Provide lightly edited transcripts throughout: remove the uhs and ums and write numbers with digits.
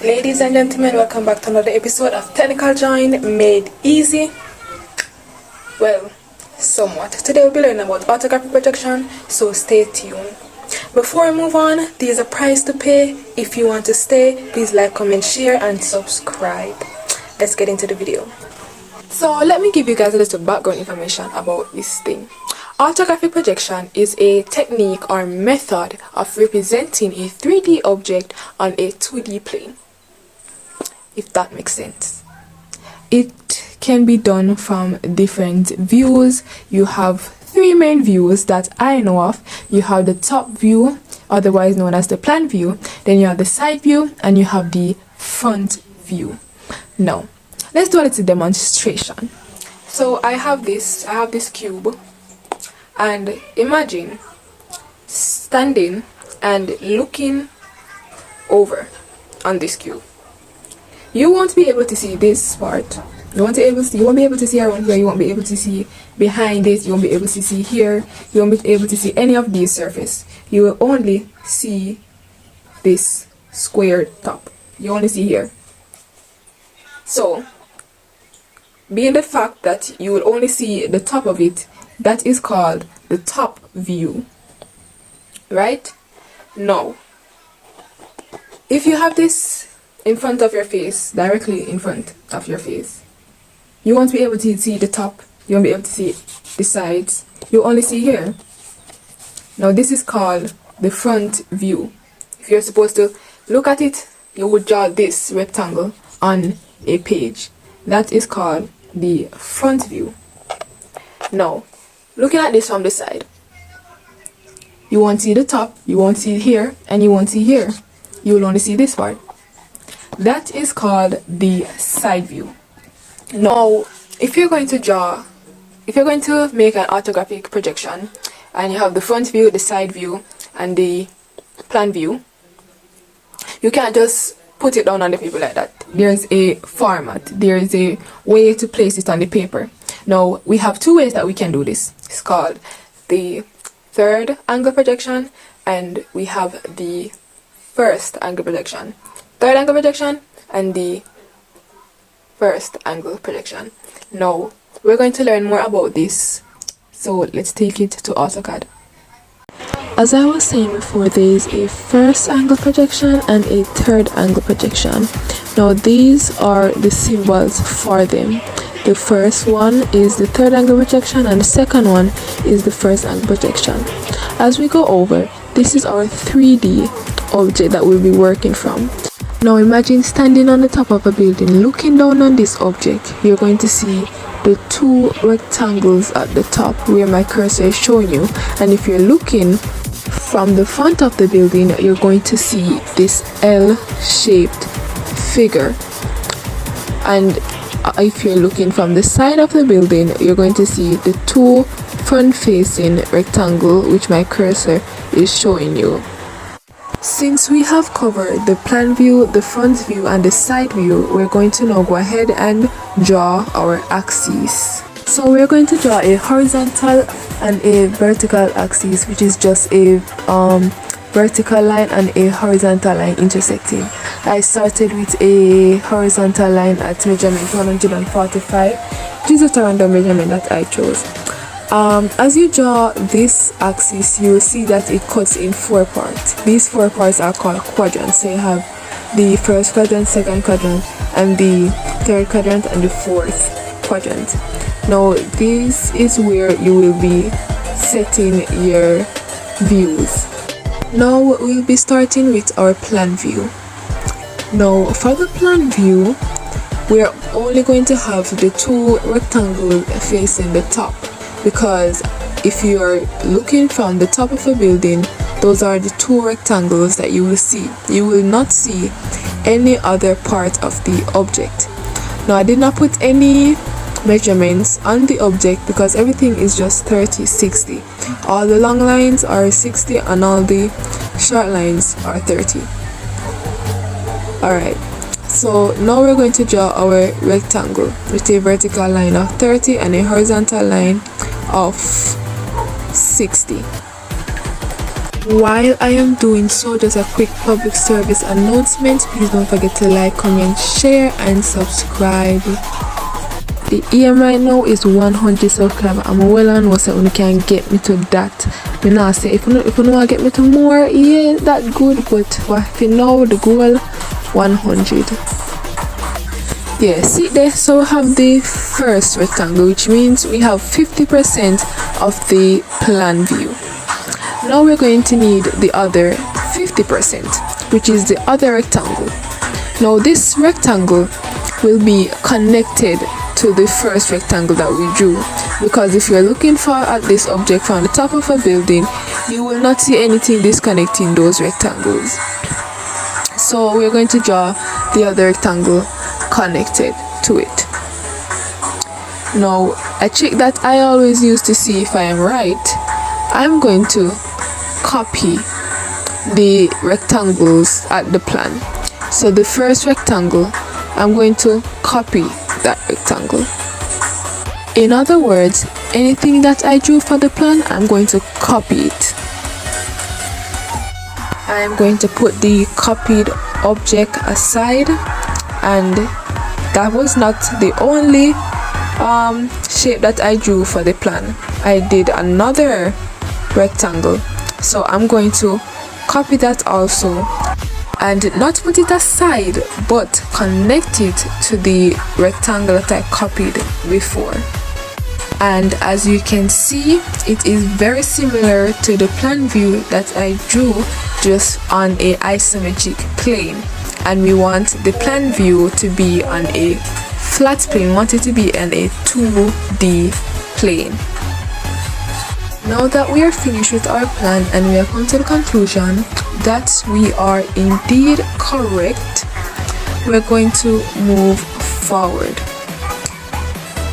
Ladies and gentlemen, welcome back to another episode of Technical Drawing Made Easy. Well, somewhat. Today we'll be learning about orthographic projection, so stay tuned. Before we move on, there's a price to pay. If you want to stay, please like, comment, share, and subscribe. Let's get into the video. So let me give you guys a little background information about this thing. Orthographic projection is a technique or method of representing a 3D object on a 2D plane, if that makes sense. It can be done from different views. You have three main views that I know of. You have the top view, otherwise known as the plan view, then you have the side view, and you have the front view. Now let's do a little demonstration. So I have this cube, and imagine standing and looking over on this cube. You won't be able to see this part. You won't be able to see around here. You won't be able to see behind it. You won't be able to see here. You won't be able to see any of these surfaces. You will only see this square top. You only see here. So, being the fact that you will only see the top of it, that is called the top view, right? Now, if you have this in front of your face, directly in front of your face, you won't be able to see the top. You won't be able to see the sides. You only see here. Now this is called the front view. If you're supposed to look at it, you would draw this rectangle on a page. That is called the front view. Now, looking at this from the side, you won't see the top, you won't see here, and you won't see here. You will only see this part. That is called the side view. Now, if you're going to make an orthographic projection, and you have the front view, the side view, and the plan view, you can't just put it down on the paper like that. There's a format, there's a way to place it on the paper. Now, we have two ways that we can do this. It's called the third angle projection, and we have the first angle projection. Third angle projection and the first angle projection. Now, we're going to learn more about this. So let's take it to AutoCAD. As I was saying before, there is a first angle projection and a third angle projection. Now, these are the symbols for them. The first one is the third angle projection, and the second one is the first angle projection. As we go over, this is our 3D object that we'll be working from. Now imagine standing on the top of a building, looking down on this object. You're going to see the two rectangles at the top where my cursor is showing you, and if you're looking from the front of the building, you're going to see this L-shaped figure, and if you're looking from the side of the building, you're going to see the two front-facing rectangle which my cursor is showing you. Since we have covered the plan view, the front view, and the side view, we're going to now go ahead and draw our axes. So we're going to draw a horizontal and a vertical axis, which is just a vertical line and a horizontal line intersecting. I started with a horizontal line at measurement 145, which is just a random measurement that I chose. As you draw this axis, you will see that it cuts in 4 parts. These 4 parts are called quadrants. So you have the first quadrant, second quadrant, and the third quadrant, and the fourth quadrant. Now this is where you will be setting your views. Now we'll be starting with our plan view. Now for the plan view, we're only going to have the two rectangles facing the top, because if you're looking from the top of a building, those are the two rectangles that you will see. You will not see any other part of the object. Now I did not put any measurements on the object because everything is just 30/60. All the long lines are 60 and all the short lines are 30. Alright, so now we're going to draw our rectangle with a vertical line of 30 and a horizontal line of 60. While I am doing so, just a quick public service announcement. Please don't forget to like, comment, share and subscribe. The aim right now is 100 subscribers. I'm well on what you can get me to that. Me not say if you know want to get me to more, yeah, that good, but if you know the goal 100. Yeah, see there, so we have the first rectangle, which means we have 50% of the plan view. Now we're going to need the other 50%, which is the other rectangle. Now this rectangle will be connected to the first rectangle that we drew, because if you're looking at this object from the top of a building, you will not see anything disconnecting those rectangles. So we're going to draw the other rectangle connected to it. Now a trick that I always use to see if I am right, I'm going to copy the rectangles at the plan. So the first rectangle, I'm going to copy that rectangle. In other words, anything that I drew for the plan, I'm going to copy it. I'm going to put the copied object aside, and that was not the only shape that I drew for the plan. I did another rectangle, so I'm going to copy that also, and not put it aside but connect it to the rectangle that I copied before. And as you can see, it is very similar to the plan view that I drew, just on a isometric plane, and we want the plan view to be on a flat plane. We want it to be on a 2D plane. Now that we are finished with our plan and we have come to the conclusion that we are indeed correct, we're going to move forward,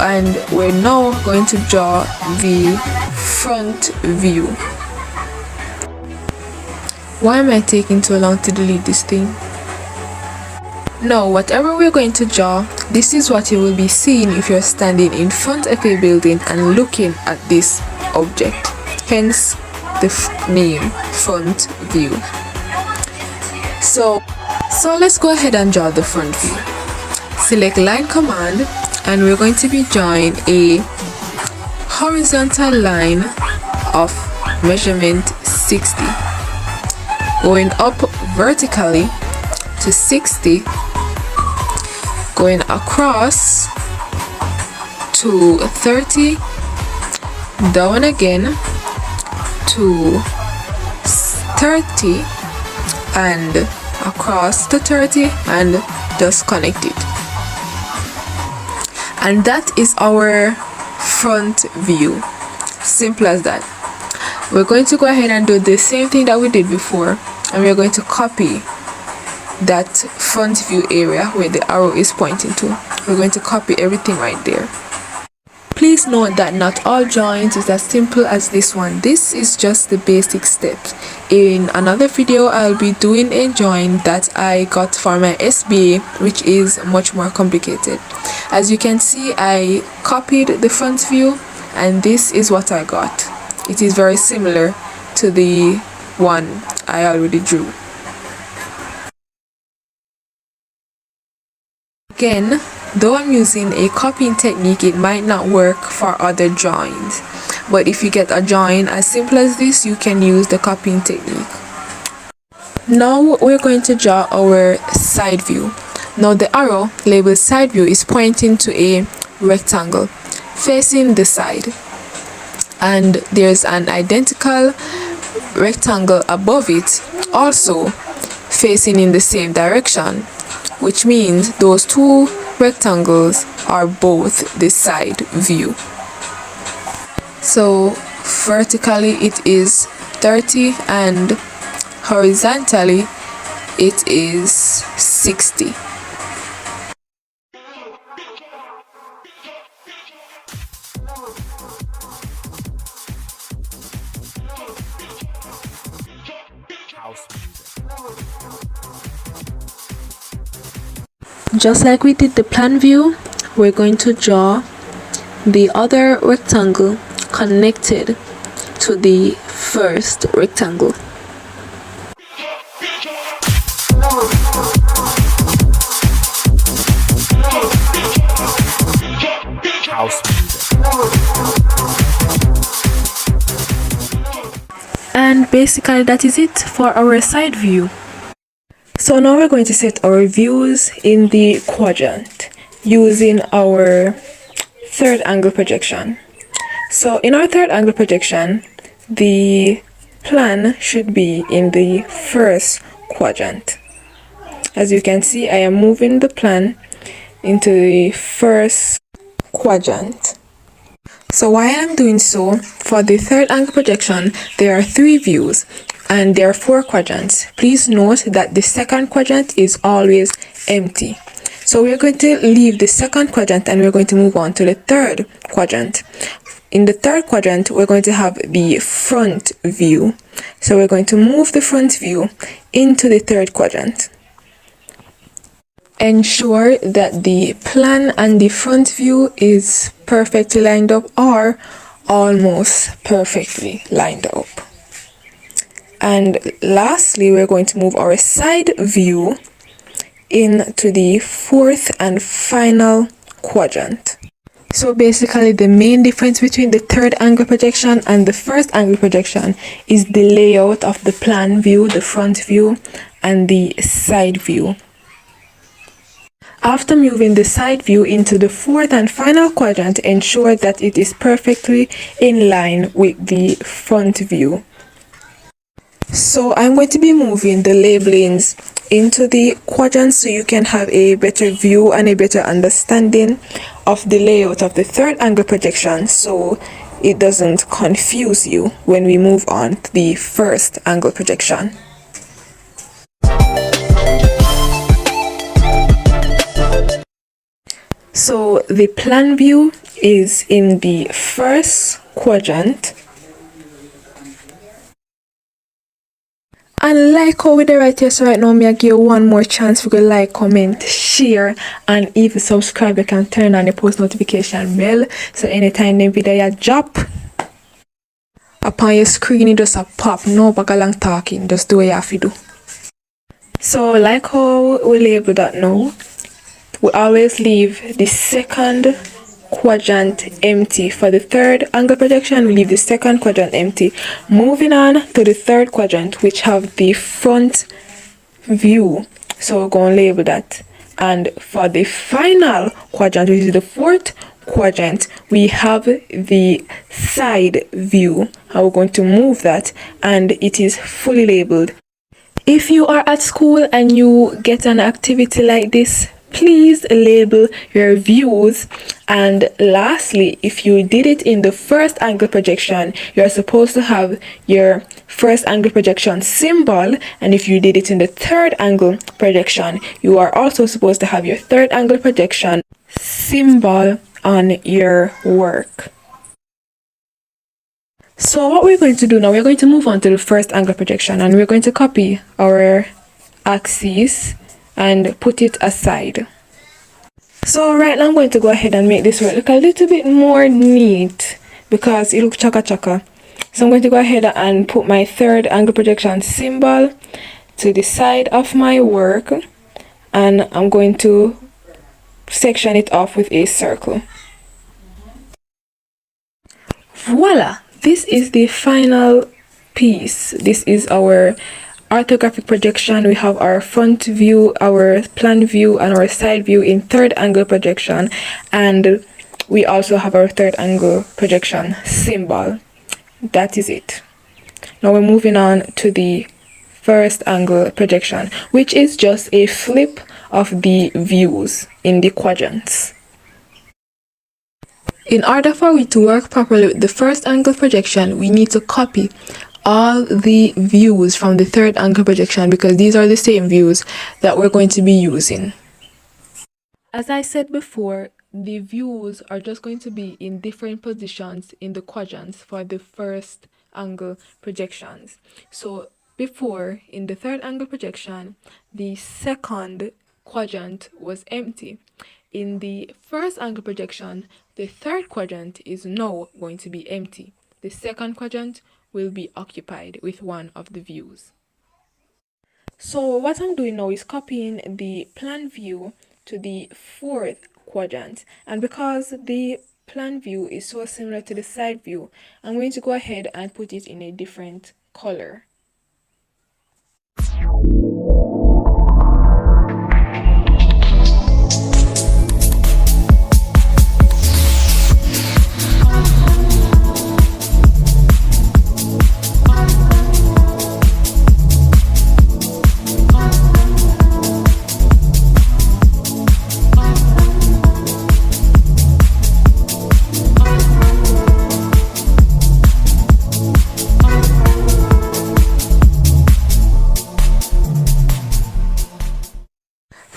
and we're now going to draw the front view. Why am I taking too long to delete this thing? Now, whatever we're going to draw, this is what you will be seeing if you're standing in front of a building and looking at this object, hence the name front view. So let's go ahead and draw the front view. Select line command, and we're going to be drawing a horizontal line of measurement 60, going up vertically to 60, going across to 30, down again to 30, and across to 30, and just connect it. And that is our front view. Simple as that. We're going to go ahead and do the same thing that we did before, and we're going to copy that front view area where the arrow is pointing to. We're going to copy everything right there. Please note that not all drawings is as simple as this one. This is just the basic steps. In another video, I'll be doing a drawing that I got for my SBA, which is much more complicated. As you can see, I copied the front view, and this is what I got. It is very similar to the one I already drew. Again, though I'm using a copying technique, it might not work for other drawings. But if you get a drawing as simple as this, you can use the copying technique. Now we're going to draw our side view. Now the arrow labeled side view is pointing to a rectangle facing the side. And there's an identical rectangle above it, also facing in the same direction, which means those two rectangles are both the side view. So vertically it is 30 and horizontally it is 60. Just like we did the plan view, we're going to draw the other rectangle connected to the first rectangle. basically that is it for our side view. So now we're going to set our views in the quadrant using our third angle projection. So in our third angle projection, the plan should be in the first quadrant. As you can see, I am moving the plan into the first quadrant. So while I'm doing so, for the third angle projection, there are 3 views and there are 4 quadrants. Please note that the second quadrant is always empty. So we're going to leave the second quadrant and we're going to move on to the third quadrant. In the third quadrant, we're going to have the front view. So we're going to move the front view into the third quadrant. Ensure that the plan and the front view is perfectly lined up or almost perfectly lined up. And lastly, we're going to move our side view into the fourth and final quadrant. So basically the main difference between the third angle projection and the first angle projection is the layout of the plan view, the front view, and the side view. After moving the side view into the fourth and final quadrant, ensure that it is perfectly in line with the front view. So I'm going to be moving the labelings into the quadrants so you can have a better view and a better understanding of the layout of the third angle projection, so it doesn't confuse you when we move on to the first angle projection. So the plan view is in the first quadrant. And like how we do right here, so right now me I give you one more chance for you like, comment, share, and even subscribe. You can turn on the post notification bell, so anytime the video you drop upon your screen, it just a pop. No back along talking, just do what you have to do. So like how we label that now, we always leave the second quadrant empty. For the third angle projection, we leave the second quadrant empty. Moving on to the third quadrant, which have the front view, so we're going to label that. And for the final quadrant, which is the fourth quadrant, we have the side view, and we're going to move that, and it is fully labeled. If you are at school and you get an activity like this, please label your views. And lastly, if you did it in the first angle projection, you're supposed to have your first angle projection symbol, and if you did it in the third angle projection, you are also supposed to have your third angle projection symbol on your work. So what we're going to do now, we're going to move on to the first angle projection, and we're going to copy our axis and put it aside. So right now I'm going to go ahead and make this work look a little bit more neat because it looks chaka chaka. So I'm going to go ahead and put my third angle projection symbol to the side of my work, and I'm going to section it off with a circle. Voila! This is the final piece. This is our orthographic projection. We have our front view, our plan view, and our side view in third angle projection, and we also have our third angle projection symbol. That is it. Now we're moving on to the first angle projection, which is just a flip of the views in the quadrants. In order for it to work properly with the first angle projection, we need to copy all the views from the third angle projection because these are the same views that we're going to be using. As I said before, the views are just going to be in different positions in the quadrants for the first angle projections. So before, in the third angle projection, the second quadrant was empty. In the first angle projection, the third quadrant is now going to be empty. The second quadrant will be occupied with one of the views. So what I'm doing now is copying the plan view to the fourth quadrant, and because the plan view is so similar to the side view, I'm going to go ahead and put it in a different color.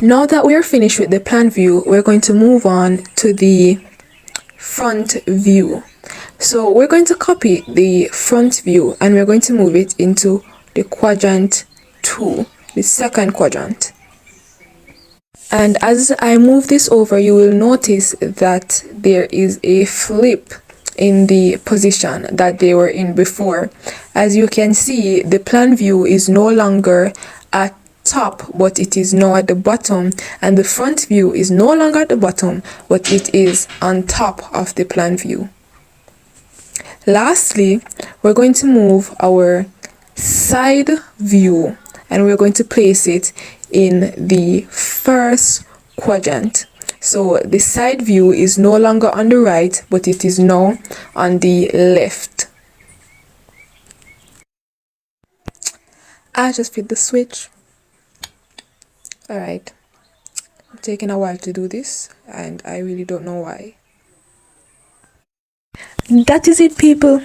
Now that we're finished with the plan view, we're going to move on to the front view. So we're going to copy the front view and we're going to move it into the quadrant 2, the second quadrant. And as I move this over, you will notice that there is a flip in the position that they were in before. As you can see, the plan view is no longer at top, but it is now at the bottom, and the front view is no longer at the bottom, but it is on top of the plan view. Lastly, we're going to move our side view and we're going to place it in the first quadrant. So the side view is no longer on the right, but it is now on the left. I just fit the switch. Alright, it's taking a while to do this and I really don't know why. That is it, people.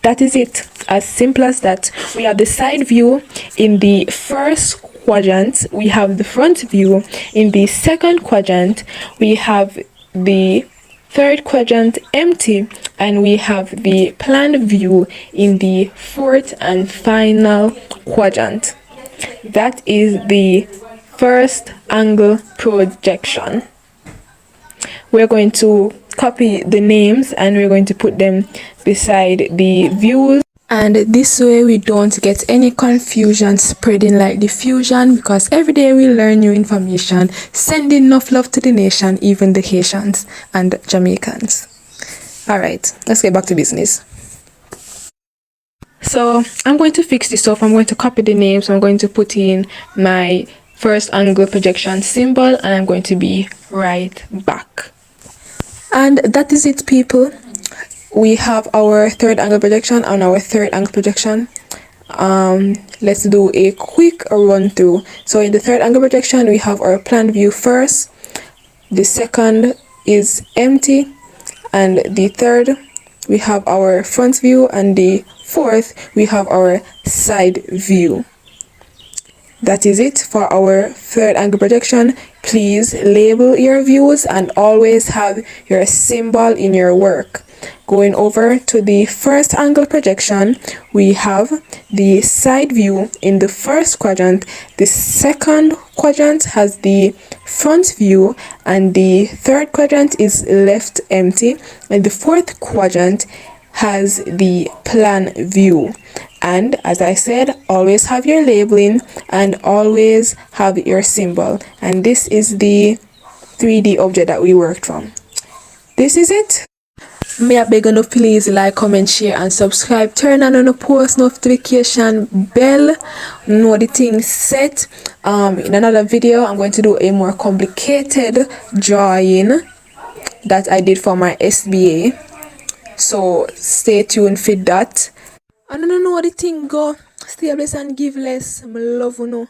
That is it. As simple as that. We have the side view in the first quadrant, we have the front view in the second quadrant, we have the third quadrant empty, and we have the plan view in the fourth and final quadrant. That is the first angle projection. We're going to copy the names and we're going to put them beside the views, and this way we don't get any confusion spreading like diffusion, because every day we learn new information. Sending enough love to the nation, even the Haitians and Jamaicans. Alright, let's get back to business. So I'm going to fix this up. I'm going to copy the names. I'm going to put in my first angle projection symbol and I'm going to be right back. And that is it, people. We have our third angle projection and our third angle projection. Let's do a quick run through. So in the third angle projection, we have our plan view first, the second is empty, and the third we have our front view, and the fourth we have our side view. That is it for our third angle projection. Please label your views and always have your symbol in your work. Going over to the first angle projection, we have the side view in the first quadrant, the second quadrant has the front view, and the third quadrant is left empty, and the fourth quadrant has the plan view. And as I said, always have your labeling and always have your symbol. And this is the 3D object that we worked from. This is it. May I beg you, please like, comment, share and subscribe. Turn on the post notification bell. Know the thing set. In another video, I'm going to do a more complicated drawing that I did for my SBA. So stay tuned for that. I don't know how the thing go. Stay blessed and give less. I love you.